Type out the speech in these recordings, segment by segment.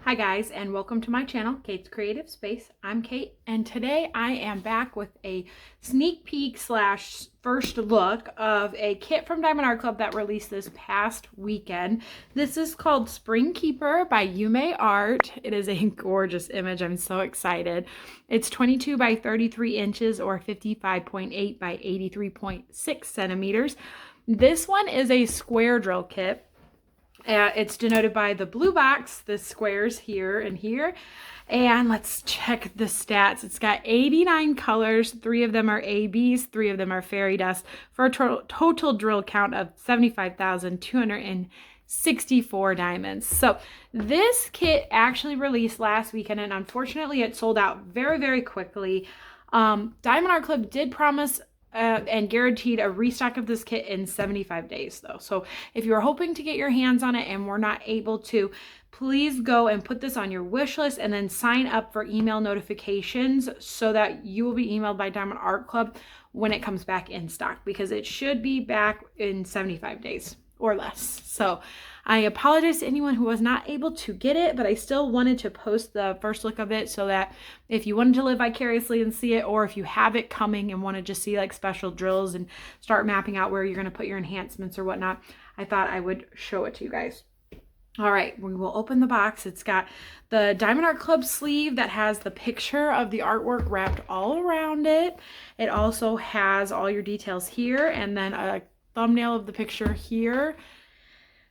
Hi guys, and welcome to my channel, Kate's Creative Space. I'm Kate, and today I am back with a sneak peek slash first look of a kit from Diamond Art Club that released this past weekend. This is called Spring Keeper by Yuumei Art. It is a gorgeous image. I'm so excited. It's 22 by 33 inches or 55.8 by 83.6 centimeters. This one is a square drill kit. It's denoted by the blue box, the squares here and here. And let's check the stats. It's got 89 colors. 3 of them are ABs, 3 of them are fairy dust, for a total drill count of 75,264 diamonds. So this kit actually released last weekend, and unfortunately it sold out very, very quickly. Diamond Art Club did promise and guaranteed a restock of this kit in 75 days though. So if you're hoping to get your hands on it and we're not able to, please go and put this on your wish list and then sign up for email notifications so that you will be emailed by Diamond Art Club when it comes back in stock, because it should be back in 75 days or less. So I apologize to anyone who was not able to get it, but I still wanted to post the first look of it so that if you wanted to live vicariously and see it, or if you have it coming and want to just see like special drills and start mapping out where you're going to put your enhancements or whatnot, I thought I would show it to you guys. All right, we will open the box. It's got the Diamond Art Club sleeve that has the picture of the artwork wrapped all around it. It also has all your details here, and then a thumbnail of the picture here.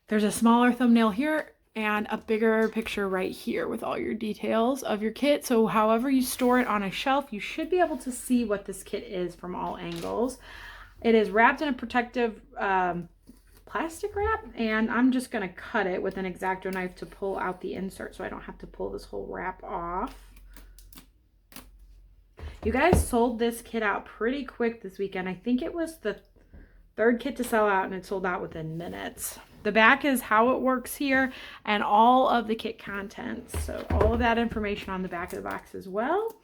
There's a smaller thumbnail here and a bigger picture right here with all your details of your kit. So however you store it on a shelf, you should be able to see what this kit is from all angles. It is wrapped in a protective plastic wrap, and I'm just going to cut it with an X-Acto knife to pull out the insert so I don't have to pull this whole wrap off. You guys sold this kit out pretty quick this weekend. I think it was the third kit to sell out, and it sold out within minutes. The back is how it works here and all of the kit contents. So all of that information on the back of the box as well.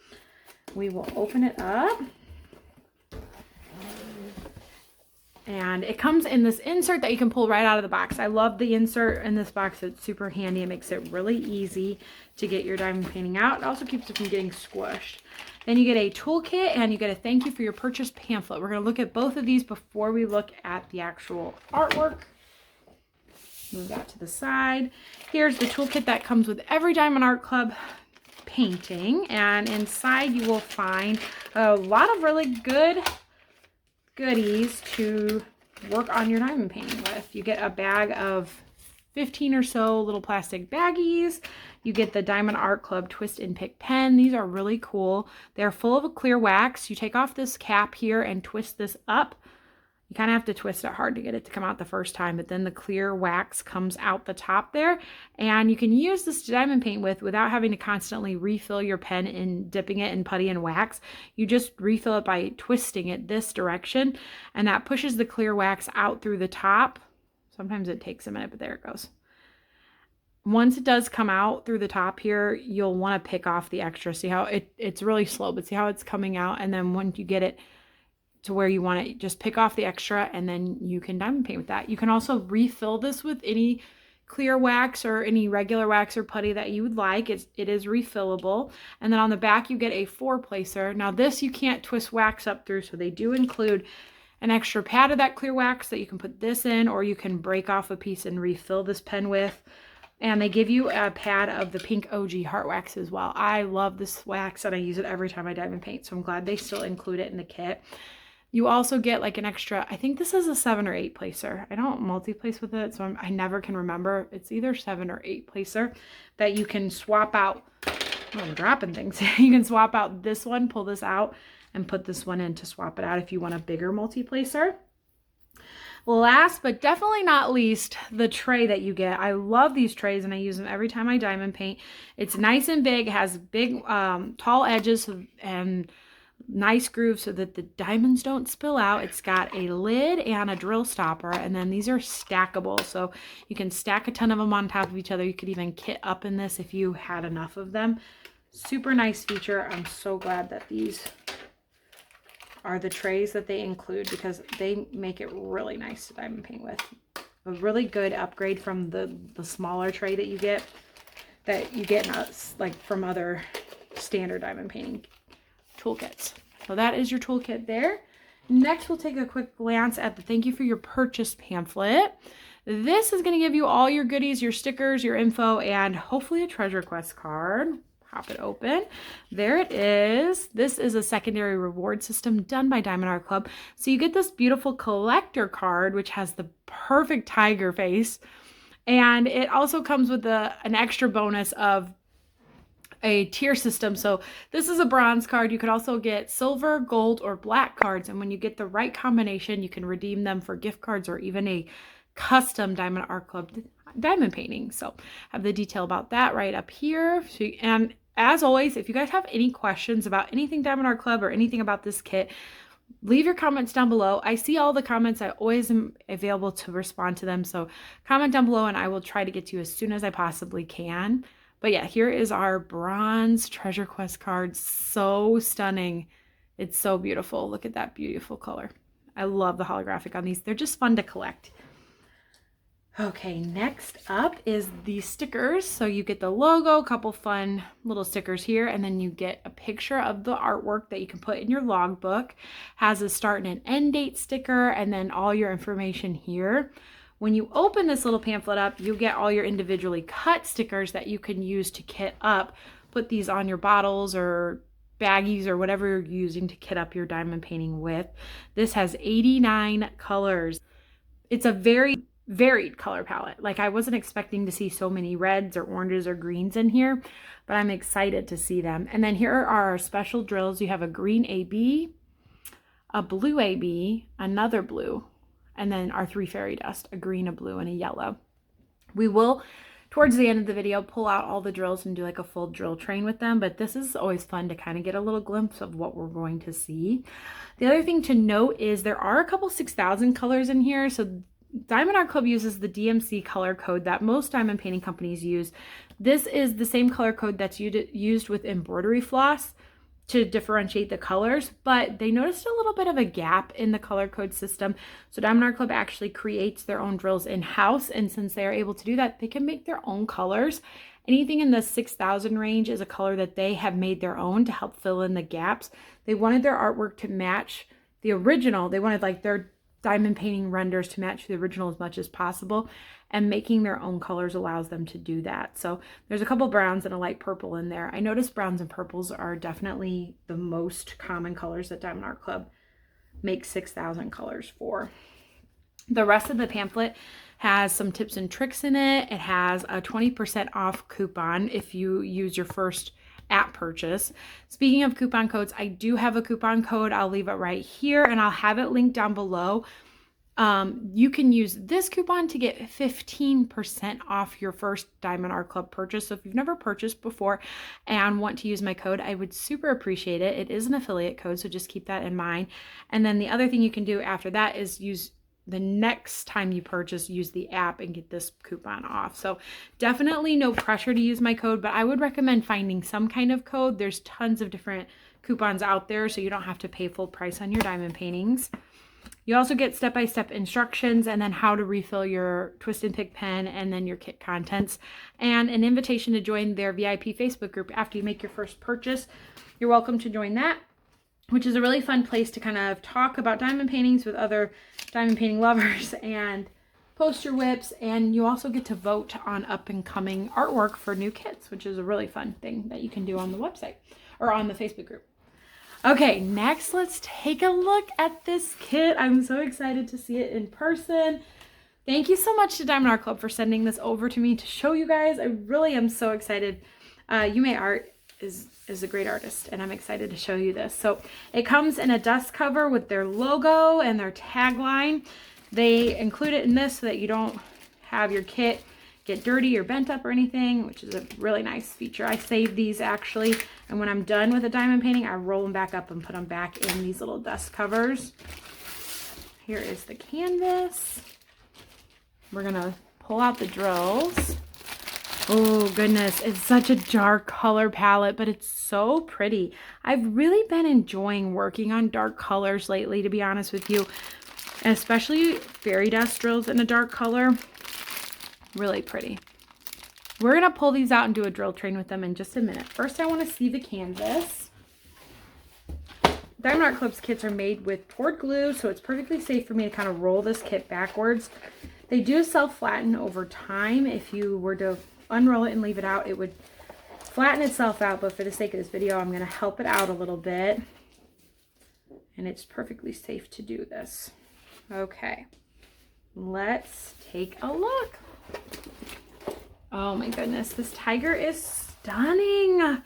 We will open it up. And it comes in this insert that you can pull right out of the box. I love the insert in this box. It's super handy. It makes it really easy to get your diamond painting out. It also keeps it from getting squished. Then you get a toolkit and you get a thank you for your purchase pamphlet. We're going to look at both of these before we look at the actual artwork. Move that to the side. Here's the toolkit that comes with every Diamond Art Club painting, and inside you will find a lot of really good goodies to work on your diamond painting with. You get a bag of 15 or so little plastic baggies. You get the Diamond Art Club Twist and Pick pen. These are really cool. They're full of a clear wax. You take off this cap here and twist this up. You kind of have to twist it hard to get it to come out the first time, but then the clear wax comes out the top there, and you can use this to diamond paint with without having to constantly refill your pen and dipping it in putty and wax. You just refill it by twisting it this direction, and that pushes the clear wax out through the top. Sometimes it takes a minute, but there it goes. Once it does come out through the top here, you'll want to pick off the extra. See how it's really slow, but see how it's coming out, and then once you get it to where you want it, just pick off the extra and then you can diamond paint with that. You can also refill this with any clear wax or any regular wax or putty that you would like. It is refillable. And then on the back you get a 4-placer. Now this you can't twist wax up through, so they do include an extra pad of that clear wax that you can put this in, or you can break off a piece and refill this pen with. And they give you a pad of the pink OG heart wax as well. I love this wax and I use it every time I diamond paint, so I'm glad they still include it in the kit. You also get like an extra, I think this is a 7 or 8 placer. I don't multi-place with it, so I never can remember. It's either 7 or 8 placer that you can swap out. Oh, I'm dropping things. You can swap out this one, pull this out, and put this one in to swap it out if you want a bigger multi-placer. Last but definitely not least, the tray that you get. I love these trays and I use them every time I diamond paint. It's nice and big, it has big, tall edges and nice grooves so that the diamonds don't spill out. It's got a lid and a drill stopper, and then these are stackable, so you can stack a ton of them on top of each other. You could even kit up in this if you had enough of them. Super nice feature. I'm so glad that these are the trays that they include, because they make it really nice to diamond paint with. A really good upgrade from the smaller tray that you get. that you get like from other standard diamond painting toolkits. So that is your toolkit there. Next, we'll take a quick glance at the thank you for your purchase pamphlet. This is going to give you all your goodies, your stickers, your info, and hopefully a treasure quest card. Pop it open. There it is. This is a secondary reward system done by Diamond Art Club. So you get this beautiful collector card, which has the perfect tiger face. And it also comes with an extra bonus of a tier system. So this is a bronze card. You could also get silver, gold, or black cards. And when you get the right combination, you can redeem them for gift cards or even a custom Diamond Art Club diamond painting. So I have the detail about that right up here. And as always, if you guys have any questions about anything Diamond Art Club or anything about this kit, leave your comments down below. I see all the comments. I always am available to respond to them. So comment down below and I will try to get to you as soon as I possibly can. But yeah, here is our bronze treasure quest card. So stunning. It's so beautiful. Look at that beautiful color. I love the holographic on these. They're just fun to collect. Okay, next up is the stickers. So you get the logo, a couple fun little stickers here, and then you get a picture of the artwork that you can put in your logbook. Has a start and an end date sticker, and then all your information here. When you open this little pamphlet up, you get all your individually cut stickers that you can use to kit up. Put these on your bottles or baggies or whatever you're using to kit up your diamond painting with. This has 89 colors. It's a very varied color palette. Like I wasn't expecting to see so many reds or oranges or greens in here, but I'm excited to see them. And then here are our special drills. You have a green AB, a blue AB, another blue, and then our 3 fairy dust, a green, a blue, and a yellow. We will, towards the end of the video, pull out all the drills and do like a full drill train with them, but this is always fun to kind of get a little glimpse of what we're going to see. The other thing to note is there are a couple 6,000 colors in here, so Diamond Art Club uses the DMC color code that most diamond painting companies use. This is the same color code that's used with embroidery floss to differentiate the colors, but they noticed a little bit of a gap in the color code system. So Diamond Art Club actually creates their own drills in-house, and since they are able to do that, they can make their own colors. Anything in the 6,000 range is a color that they have made their own to help fill in the gaps. They wanted their artwork to match the original. They wanted like their diamond painting renders to match the original as much as possible, and making their own colors allows them to do that. So there's a couple browns and a light purple in there. I noticed browns and purples are definitely the most common colors that Diamond Art Club makes 6,000 colors for. The rest of the pamphlet has some tips and tricks in it. It has a 20% off coupon if you use your first app purchase. Speaking of coupon codes, I do have a coupon code. I'll leave it right here and I'll have it linked down below. You can use this coupon to get 15% off your first Diamond Art Club purchase. So if you've never purchased before and want to use my code, I would super appreciate it. It is an affiliate code, so just keep that in mind. And then the other thing you can do after that is use the next time you purchase, use the app and get this coupon off. So definitely no pressure to use my code, but I would recommend finding some kind of code. There's tons of different coupons out there, so you don't have to pay full price on your diamond paintings. You also get step-by-step instructions and then how to refill your twist and pick pen and then your kit contents, and an invitation to join their VIP Facebook group after you make your first purchase. You're welcome to join that, which is a really fun place to kind of talk about diamond paintings with other diamond painting lovers and post your whips. And you also get to vote on up and coming artwork for new kits, which is a really fun thing that you can do on the website or on the Facebook group. Okay, next let's take a look at this kit. I'm so excited to see it in person. Thank you so much to Diamond Art Club for sending this over to me to show you guys. I really am so excited. Yuumei Art is a great artist, and I'm excited to show you this. So it comes in a dust cover with their logo and their tagline. They include it in this so that you don't have your kit get dirty or bent up or anything, which is a really nice feature. I save these actually, and when I'm done with a diamond painting, I roll them back up and put them back in these little dust covers. Here is the canvas. We're gonna pull out the drills. Oh goodness, it's such a dark color palette, but it's so pretty. I've really been enjoying working on dark colors lately, to be honest with you, and especially fairy dust drills in a dark color. Really pretty. We're going to pull these out and do a drill train with them in just a minute. First, I want to see the canvas. Diamond Art Club's kits are made with poured glue, so it's perfectly safe for me to kind of roll this kit backwards. They do self-flatten over time. If you were to unroll it and leave it out, it would flatten itself out, but for the sake of this video, I'm going to help it out a little bit. And it's perfectly safe to do this. Okay, let's take a look. Oh my goodness, this tiger is stunning.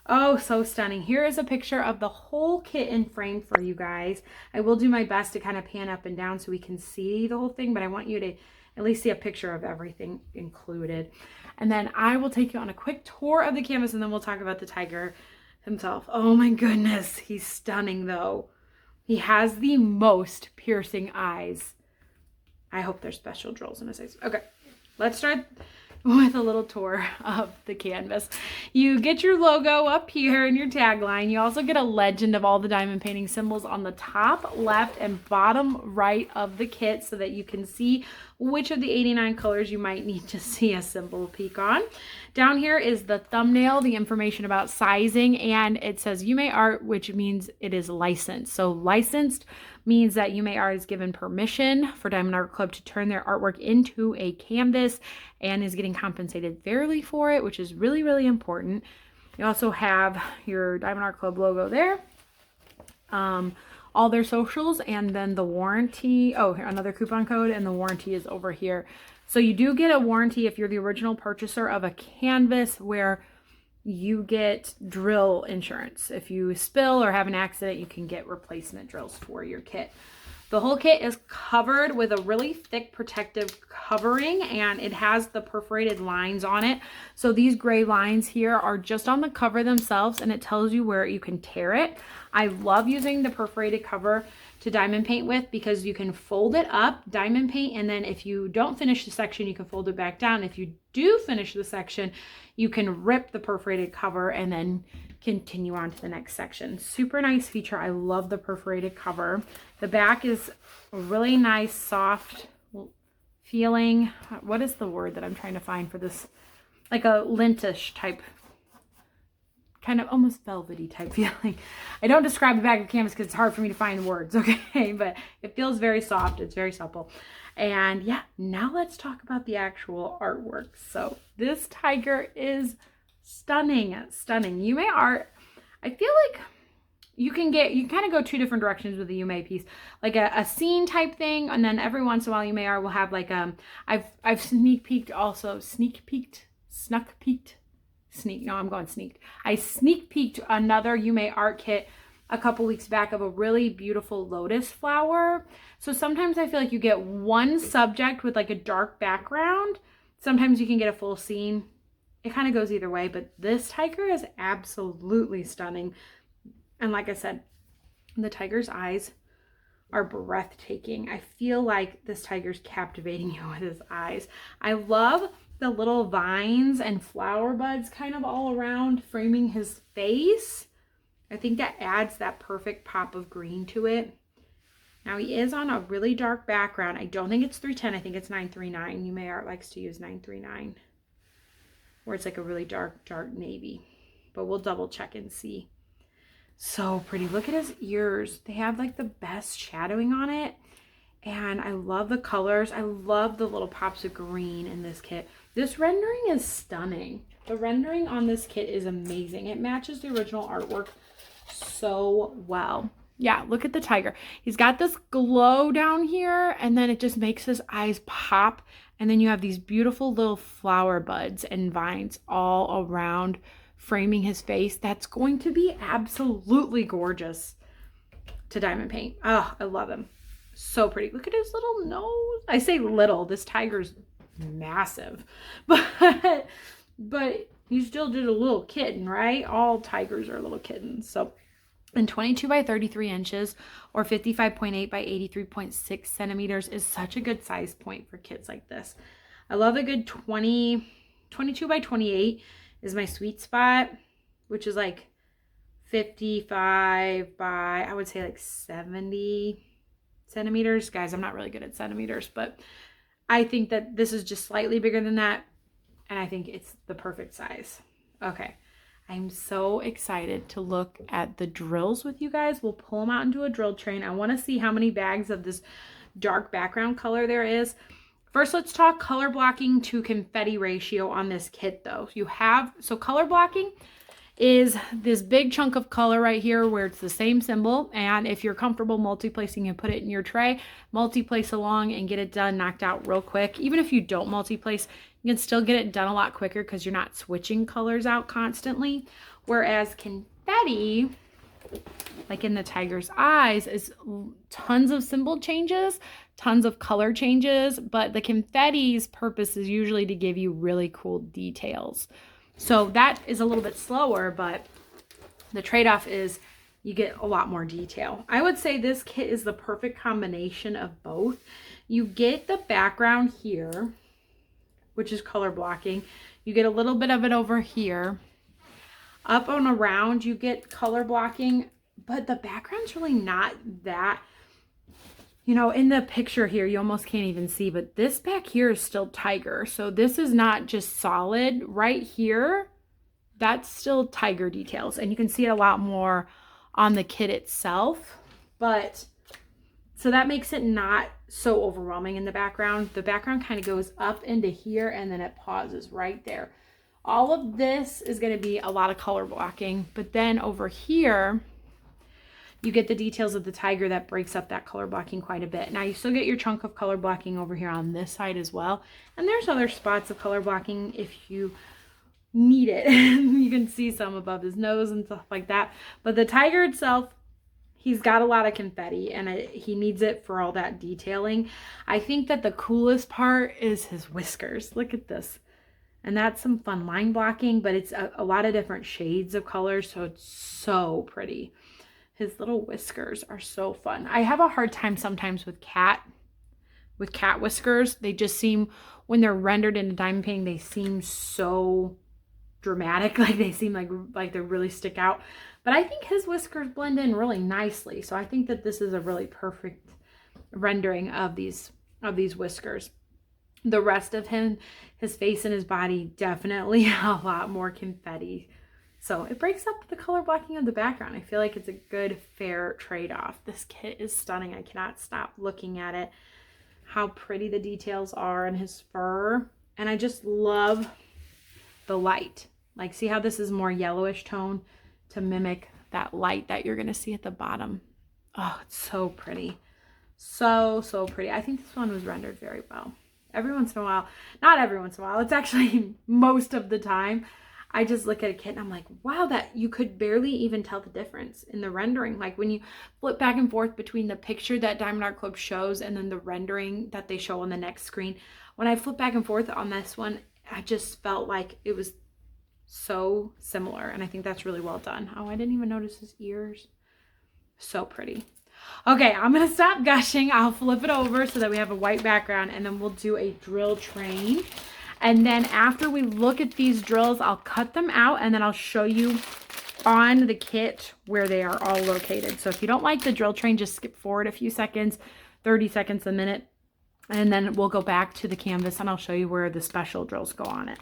Oh, so stunning. Here is a picture of the whole kit in frame for you guys. I will do my best to kind of pan up and down so we can see the whole thing, but I want you to at least see a picture of everything included. And then I will take you on a quick tour of the canvas, and then we'll talk about the tiger himself. Oh my goodness, he's stunning though. He has the most piercing eyes. I hope there's special drills in his eyes. Okay, let's start with a little tour of the canvas. You get your logo up here and your tagline. You also get a legend of all the diamond painting symbols on the top left and bottom right of the kit so that you can see which of the 89 colors you might need to see a symbol peek on. Down here is the thumbnail, the information about sizing, and it says Yuumei Art, which means it is licensed. So licensed means that Yuumei Art is given permission for Diamond Art Club to turn their artwork into a canvas and is getting compensated fairly for it, which is really, really important. You also have your Diamond Art Club logo there, all their socials, and then the warranty. Oh, here, another coupon code, and the warranty is over here. So you do get a warranty if you're the original purchaser of a canvas, where you get drill insurance. If you spill or have an accident, you can get replacement drills for your kit. The whole kit is covered with a really thick protective covering, and it has the perforated lines on it. So these gray lines here are just on the cover themselves, and it tells you where you can tear it. I love using the perforated cover to diamond paint with because you can fold it up, diamond paint, and then if you don't finish the section, you can fold it back down. If you do finish the section, you can rip the perforated cover and then continue on to the next section. Super nice feature. I love the perforated cover. The back is a really nice, soft feeling. What is the word that I'm trying to find for this? Like a lintish type, kind of almost velvety type feeling. I don't describe the back of canvas because it's hard for me to find words, okay? But it feels very soft. It's very supple. And yeah, now let's talk about the actual artwork. So this tiger is stunning, stunning. Yuumei Art, I feel like you kind of go two different directions with the Yuumei piece, like a scene type thing, and then every once in a while Yuumei Art will have like I've sneak peeked. I sneak peeked another Yuumei Art kit a couple weeks back of a really beautiful lotus flower. So sometimes I feel like you get one subject with like a dark background. Sometimes you can get a full scene. It kind of goes either way, but this tiger is absolutely stunning. And like I said, the tiger's eyes are breathtaking. I feel like this tiger's captivating you with his eyes. I love the little vines and flower buds kind of all around framing his face. I think that adds that perfect pop of green to it. Now he is on a really dark background. I don't think it's 310. I think it's 939. Yuumei Art likes to use 939. Where it's like a really dark, dark navy. But we'll double check and see. So pretty. Look at his ears. They have like the best shadowing on it. And I love the colors. I love the little pops of green in this kit. This rendering is stunning. The rendering on this kit is amazing. It matches the original artwork so well. Yeah, look at the tiger. He's got this glow down here, and then it just makes his eyes pop. And then you have these beautiful little flower buds and vines all around framing his face. That's going to be absolutely gorgeous to diamond paint. Oh, I love him. So pretty. Look at his little nose. I say little. This tiger's massive. But you still did a little kitten, right? All tigers are little kittens. So, and 22 by 33 inches or 55.8 by 83.6 centimeters is such a good size point for kits like this. I love a good 22 by 28 is my sweet spot, which is like 55 by, I would say like 70 centimeters. Guys, I'm not really good at centimeters, but I think that this is just slightly bigger than that. and I think it's the perfect size. Okay, I'm so excited to look at the drills with you guys. We'll pull them out into a drill train. I want to see how many bags of this dark background color there is. First, let's talk color blocking to confetti ratio on this kit though. So color blocking is this big chunk of color right here where it's the same symbol, and if you're comfortable multi-placing and put it in your tray, multi-place along and get it done, knocked out real quick. Even if you don't multi-place, you can still get it done a lot quicker because you're not switching colors out constantly. Whereas confetti, like in the tiger's eyes, is tons of symbol changes, tons of color changes, but the confetti's purpose is usually to give you really cool details. So that is a little bit slower, but the trade-off is you get a lot more detail. I would say this kit is the perfect combination of both. You get the background here, which is color blocking. You get a little bit of it over here. Up and around, you get color blocking, but the background's really not that. You know, in the picture here, you almost can't even see, but this back here is still tiger. So this is not just solid. Right here, that's still tiger details. And you can see it a lot more on the kit itself. But, so that makes it not so overwhelming in the background. The background kind of goes up into here and then it pauses right there. All of this is going to be a lot of color blocking. But then over here, you get the details of the tiger that breaks up that color blocking quite a bit. Now you still get your chunk of color blocking over here on this side as well. And there's other spots of color blocking if you need it. You can see some above his nose and stuff like that. But the tiger itself, he's got a lot of confetti and he needs it for all that detailing. I think that the coolest part is his whiskers. Look at this. And that's some fun line blocking, but it's a lot of different shades of colors. So it's so pretty. His little whiskers are so fun. I have a hard time sometimes with cat whiskers. They just seem, when they're rendered into diamond painting, they seem so dramatic. Like they seem like they really stick out. But I think his whiskers blend in really nicely. So I think that this is a really perfect rendering of these whiskers. The rest of him, his face and his body, definitely a lot more confetti. So it breaks up the color blocking of the background. I feel like it's a good, fair trade-off. This kit is stunning. I cannot stop looking at it. How pretty the details are in his fur. And I just love the light. Like, see how this is more yellowish tone to mimic that light that you're going to see at the bottom. Oh, it's so pretty. So, so pretty. I think this one was rendered very well. Every once in a while, not every once in a while, it's actually most of the time, I just look at a kit and I'm like, wow, that you could barely even tell the difference in the rendering. Like when you flip back and forth between the picture that Diamond Art Club shows and then the rendering that they show on the next screen. When I flip back and forth on this one, I just felt like it was so similar. And I think that's really well done. Oh, I didn't even notice his ears. So pretty. Okay, I'm going to stop gushing. I'll flip it over so that we have a white background and then we'll do a drill train. And then after we look at these drills, I'll cut them out and then I'll show you on the kit where they are all located. So if you don't like the drill train, just skip forward a few seconds, 30 seconds, a minute, and then we'll go back to the canvas and I'll show you where the special drills go on it.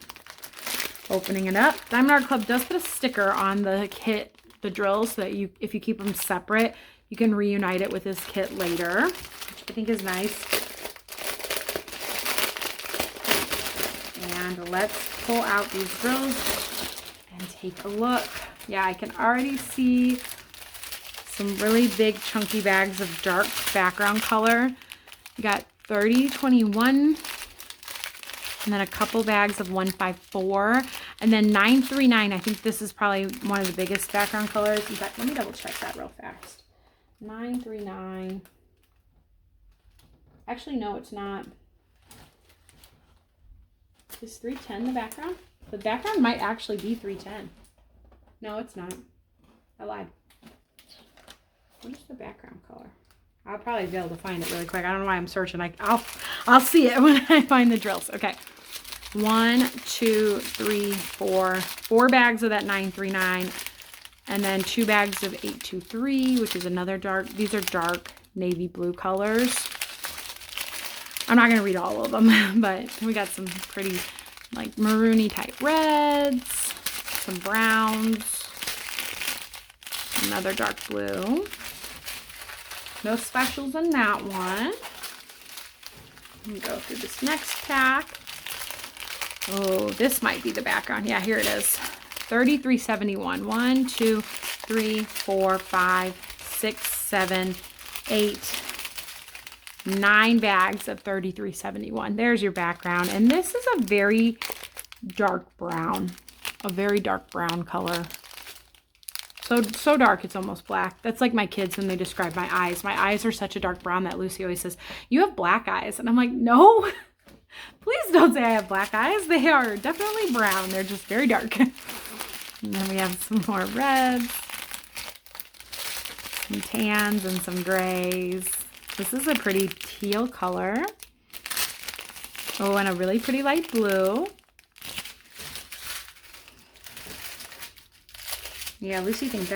Opening it up. Diamond Art Club does put a sticker on the kit, the drills, so that you, if you keep them separate, you can reunite it with this kit later, which I think is nice. And let's pull out these drills and take a look. Yeah, I can already see some really big chunky bags of dark background color. You got 30, 21, and then a couple bags of 154, and then 939. I think this is probably one of the biggest background colors. In fact, let me double check that real fast. 939. Actually, no, it's not. Is 310 the background? The background might actually be 310. No, it's not. I lied. What is the background color? I'll probably be able to find it really quick. I don't know why I'm searching. I'll see it when I find the drills. Okay. 1, 2, 3, 4. 4 bags of that 939. And then 2 bags of 823, which is another dark. These are dark navy blue colors. I'm not going to read all of them, but we got some pretty like maroony type reds, some browns, another dark blue. No specials in that one. Let me go through this next pack. Oh, this might be the background. Yeah, here it is. $33.71. 1, 2, 3, 4, 5, 6, 7, 8, 9 bags of $33.71. There's your background. And this is a very dark brown. A very dark brown color. So dark it's almost black. That's like my kids when they describe my eyes. My eyes are such a dark brown that Lucy always says, "You have black eyes." And I'm like, no, please don't say I have black eyes. They are definitely brown. They're just very dark. And then we have some more reds, some tans, and some grays. This is a pretty teal color. Oh, and a really pretty light blue. Yeah, Lucy thinks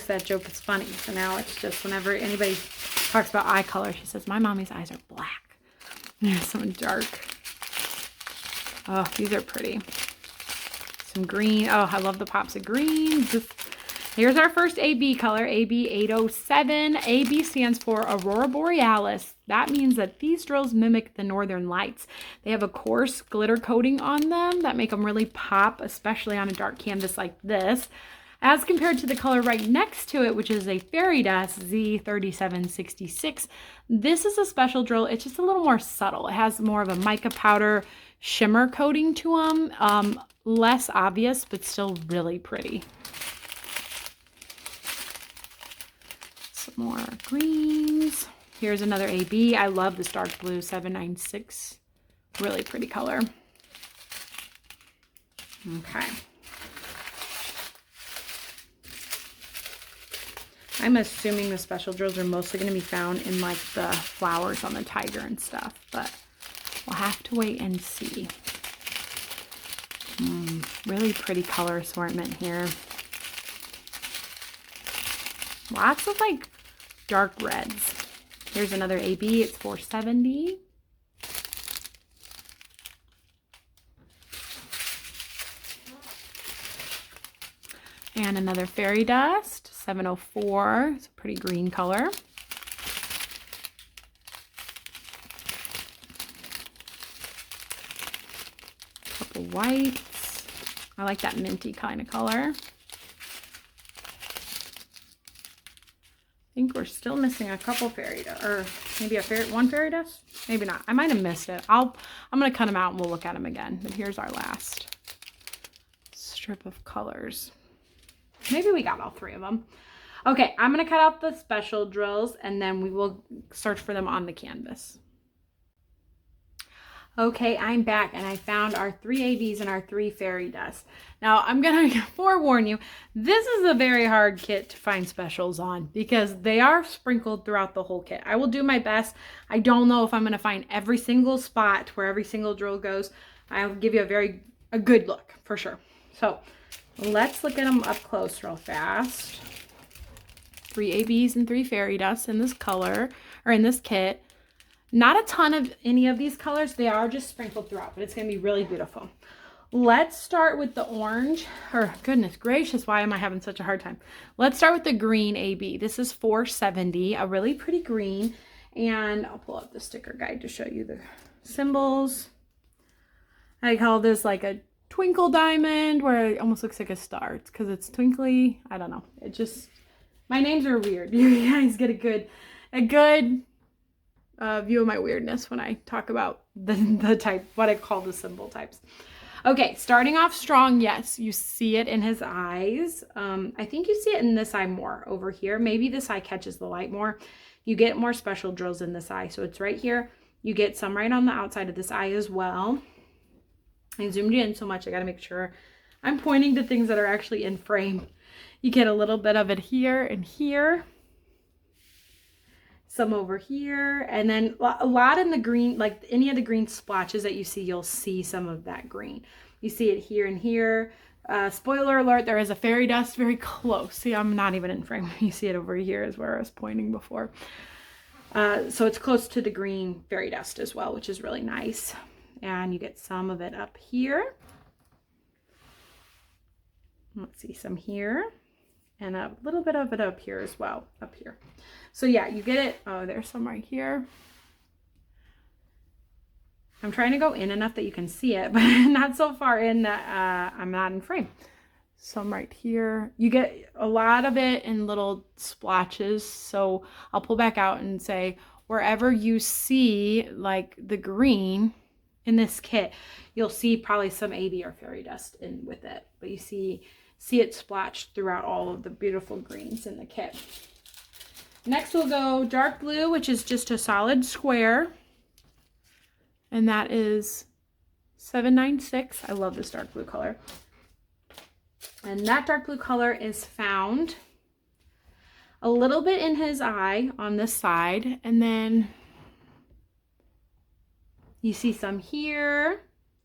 that joke is funny. So now it's just whenever anybody talks about eye color, she says, "My mommy's eyes are black." There's some dark. Oh, these are pretty. Some green. Oh, I love the pops of green. Here's our first AB color, AB 807. AB stands for Aurora Borealis. That means that these drills mimic the northern lights. They have a coarse glitter coating on them that make them really pop, especially on a dark canvas like this. As compared to the color right next to it, which is a fairy dust Z3766, this is a special drill. It's just a little more subtle. It has more of a mica powder shimmer coating to them. Less obvious, but still really pretty. Some more greens. Here's another AB. I love this dark blue 796. Really pretty color. Okay. I'm assuming the special drills are mostly going to be found in like the flowers on the tiger and stuff, but we'll have to wait and see. Really pretty color assortment here. Lots of like dark reds. Here's another AB. It's $4.70. And another fairy dust, $7.04. It's a pretty green color. Couple whites. I like that minty kind of color. I think we're still missing a couple fairy dust, or maybe one fairy dust. Maybe not. I might have missed it. I'm gonna cut them out and we'll look at them again. But here's our last strip of colors. Maybe we got all three of them. Okay, I'm going to cut out the special drills and then we will search for them on the canvas. Okay, I'm back and I found our 3 ABs and our 3 fairy dusts. Now, I'm going to forewarn you, this is a very hard kit to find specials on because they are sprinkled throughout the whole kit. I will do my best. I don't know if I'm going to find every single spot where every single drill goes. I'll give you a good look for sure. So, let's look at them up close real fast. 3 ABs and 3 fairy dusts in this color, or in this kit. Not a ton of any of these colors. They are just sprinkled throughout, but it's going to be really beautiful. Let's start with the orange. Or goodness gracious, why am I having such a hard time? Let's start with the green AB. This is $4.70, a really pretty green. And I'll pull up the sticker guide to show you the symbols. I call this like a twinkle diamond where it almost looks like a star. It's because it's twinkly. I don't know. It just, my names are weird. You guys get a good view of my weirdness when I talk about the type, what I call the symbol types. Okay, starting off strong. Yes, you see it in his eyes. I think you see it in this eye more over here. Maybe this eye catches the light more. You get more special drills in this eye. So it's right here. You get some right on the outside of this eye as well. I zoomed in so much, I got to make sure I'm pointing to things that are actually in frame. You get a little bit of it here and here. Some over here. And then a lot in the green, like any of the green splotches that you see, you'll see some of that green. You see it here and here. Spoiler alert, there is a fairy dust very close. See, I'm not even in frame. You see it over here is where I was pointing before. So it's close to the green fairy dust as well, which is really nice. and you get some of it up here. Let's see, some here, and a little bit of it up here as well, up here. So yeah, you get it. Oh, there's some right here. I'm trying to go in enough that you can see it, but not so far in that I'm not in frame. Some right here. You get a lot of it in little splotches. So I'll pull back out and say, wherever you see like the green in this kit, you'll see probably some AB or fairy dust in with it. But you see it splotched throughout all of the beautiful greens in the kit. Next we'll go dark blue, which is just a solid square. And that is $7.96. I love this dark blue color. And that dark blue color is found a little bit in his eye on this side. And then you see some here.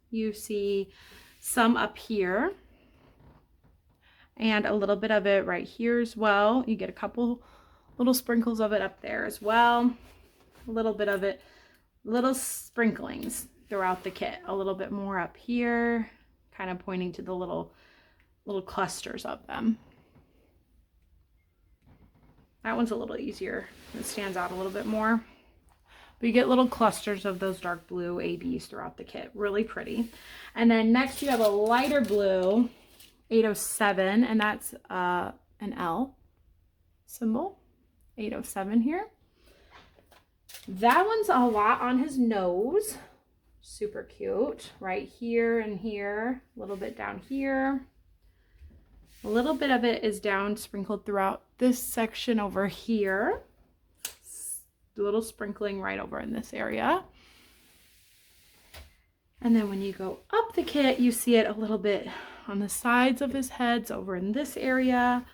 You see some up here. And a little bit of it right here as well. You get a couple little sprinkles of it up there as well. A little bit of it. Little sprinklings throughout the kit. A little bit more up here, kind of pointing to the little clusters of them. That one's a little easier. It stands out a little bit more. But you get little clusters of those dark blue ABs throughout the kit. Really pretty. And then next you have a lighter blue 807, and that's an L symbol. 807 here. That one's a lot on his nose. Super cute. Right here and here. A little bit down here. A little bit of it is down sprinkled throughout this section over here. A little sprinkling right over in this area. And then when you go up the kit, you see it a little bit on the sides of his heads over in this area.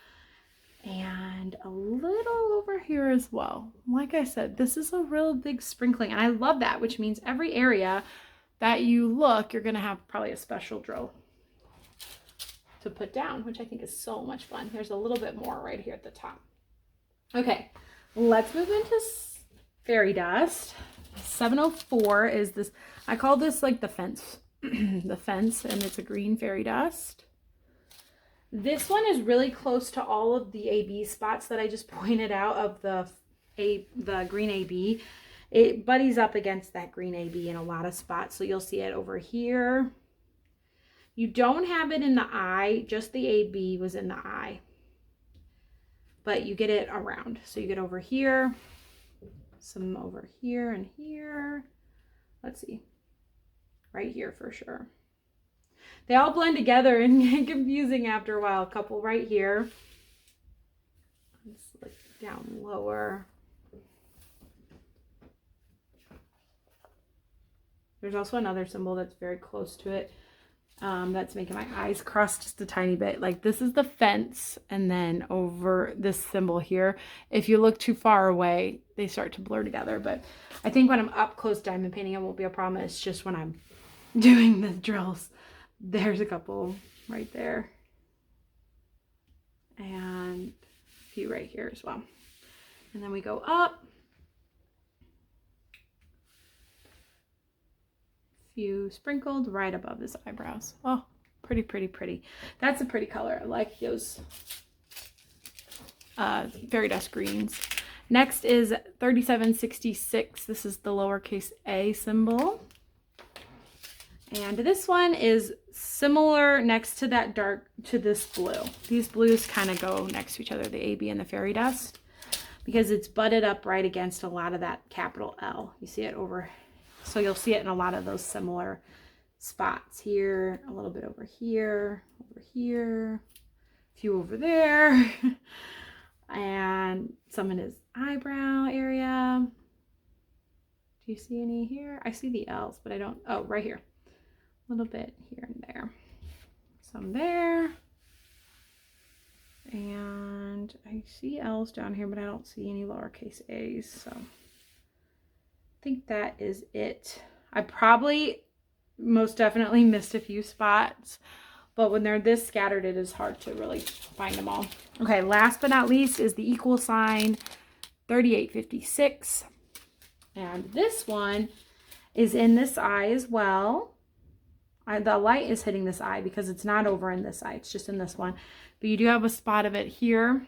And a little over here as well. Like I said, this is a real big sprinkling, and I love that, which means every area that you look, you're gonna have probably a special drill to put down, which I think is so much fun. There's a little bit more right here at the top. Okay, let's move into fairy dust. 704 is this, I call this like the fence, the fence, and it's a green fairy dust. This one is really close to all of the AB spots that I just pointed out of the green AB. It buddies up against that green AB in a lot of spots. So you'll see it over here. You don't have it in the eye, just the AB was in the eye. But you get it around. So you get over here, some over here and here. Let's see, right here for sure. They all blend together and get confusing after a while. A couple right here. Let's look down lower. There's also another symbol that's very close to it. That's making my eyes cross just a tiny bit. Like this is the fence, and then over this symbol here, if you look too far away, they start to blur together. But I think when I'm up close diamond painting, it won't be a problem. It's just when I'm doing the drills. There's a couple right there. And a few right here as well. And then we go up. Few sprinkled right above his eyebrows. Oh, pretty, pretty, pretty. That's a pretty color. I like those fairy dust greens. Next is 3766. This is the lowercase a symbol. And this one is similar next to that dark, to this blue. These blues kind of go next to each other, the AB and the fairy dust, because it's butted up right against a lot of that capital L. You see it over, so you'll see it in a lot of those similar spots here, a little bit over here, a few over there, and some in his eyebrow area. Do you see any here? I see the L's, but I don't, oh, right here. A little bit here and there, some there, and I see L's down here, but I don't see any lowercase a's, so I think that is it. I probably most definitely missed a few spots, but when they're this scattered, it is hard to really find them all. Okay, last but not least is the equal sign 3856, and this one is in this eye as well. The light is hitting this eye because it's not over in this eye. It's just in this one. But you do have a spot of it here.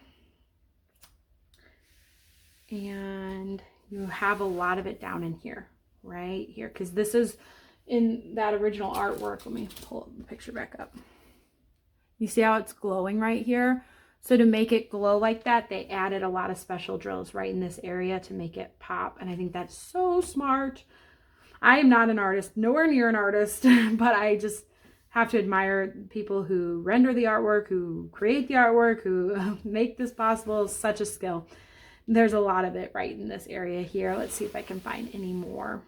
And you have a lot of it down in here, right here. Because this is in that original artwork. Let me pull the picture back up. You see how it's glowing right here? So to make it glow like that, they added a lot of special drills right in this area to make it pop. And I think that's so smart. I am not an artist, nowhere near an artist, but I just have to admire people who render the artwork, who create the artwork, who make this possible. It's such a skill. There's a lot of it right in this area here. Let's see if I can find any more.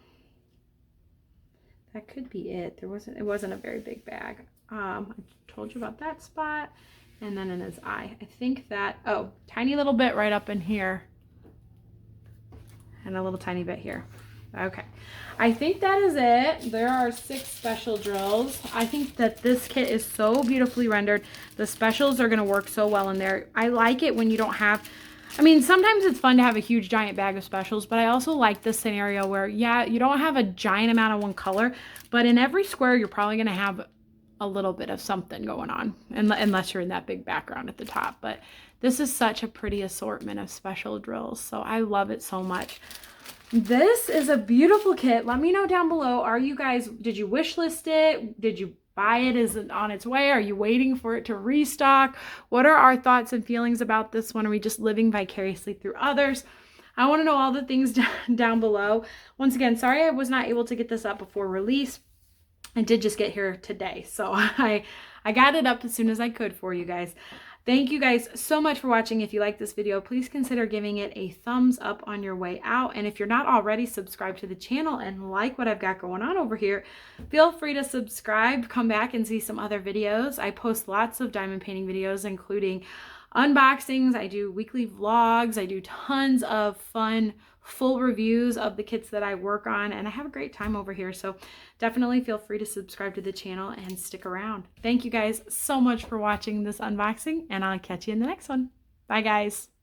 That could be it. It wasn't a very big bag. I told you about that spot. And then in his eye. I think that, oh, tiny little bit right up in here. And a little tiny bit here. Okay, I think that is it. There are 6 special drills. I think that this kit is so beautifully rendered. The specials are going to work so well in there. I like it when you don't have, I mean, sometimes it's fun to have a huge giant bag of specials, but I also like this scenario where, yeah, you don't have a giant amount of one color, but in every square, you're probably going to have a little bit of something going on, unless you're in that big background at the top. But this is such a pretty assortment of special drills, so I love it so much. This is a beautiful kit. Let me know down below. Did you wish list it? Did you buy it? Is it on its way? Are you waiting for it to restock? What are our thoughts and feelings about this one? Are we just living vicariously through others? I want to know all the things down below. Once again, sorry I was not able to get this up before release. I did just get here today, so I got it up as soon as I could for you guys. Thank you guys so much for watching. If you like this video, please consider giving it a thumbs up on your way out. And if you're not already, subscribe to the channel and like what I've got going on over here. Feel free to subscribe, come back and see some other videos. I post lots of diamond painting videos, including unboxings. I do weekly vlogs. I do tons of fun, full reviews of the kits that I work on, and I have a great time over here. So definitely feel free to subscribe to the channel and stick around. Thank you guys so much for watching this unboxing, and I'll catch you in the next one. Bye guys.